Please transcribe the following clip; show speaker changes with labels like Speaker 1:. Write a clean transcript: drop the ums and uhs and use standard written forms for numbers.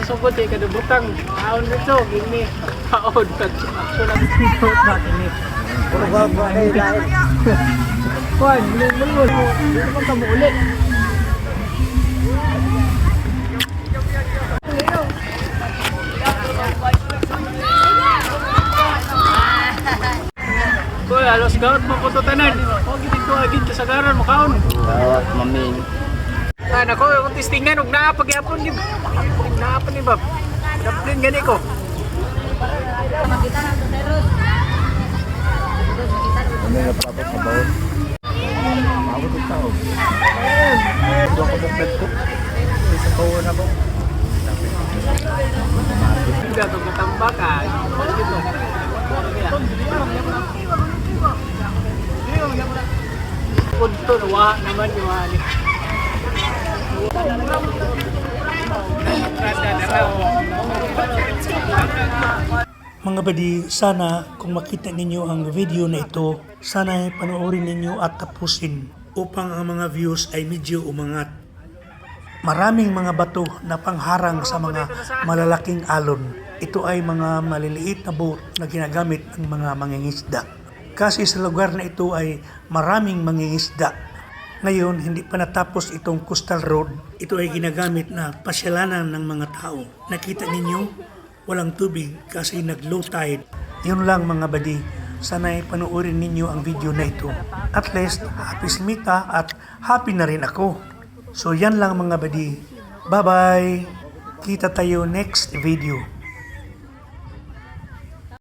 Speaker 1: sugod kay kadubutang. Aon dito, gini. Paod pag sulat dito natin ni.
Speaker 2: Puro ba kayo lahat?
Speaker 1: Kuan, mulol. Dito pa kamo uli. Kuy, alos gawat mo ko tanan. O gid ko agid kasagaran mo kaon.
Speaker 2: Gawat maming.
Speaker 1: Ah, nako, yung testingan, huwag nakapagyapon ni Nakapon ni Bob. Daplin gani ko.
Speaker 2: Ano nga tapos sa bawon? Ako sa tao. Ito ako sa bed ko. Sa bawon ako.
Speaker 1: Hindi ito katambak ah. Dito. Punto, wa naman yung ali.
Speaker 3: Mga badi, sana kung makita ninyo ang video na ito, sana ay panoorin ninyo at tapusin upang ang mga views ay medyo umangat. Maraming mga bato na pangharang sa mga malalaking alon. Ito ay mga maliliit na boat na ginagamit ng mga mangingisda. Kasi sa lugar na ito ay maraming mangingisda. Ngayon, hindi pa natapos itong coastal road. Ito ay ginagamit na pasyalanan ng mga tao. Nakita ninyo, walang tubig kasi nag-low tide. Yun lang mga badi. Sana'y panoorin ninyo ang video na ito. At least, happy si Mita at happy na rin ako. So yan lang mga badi. Bye-bye! Kita tayo next video.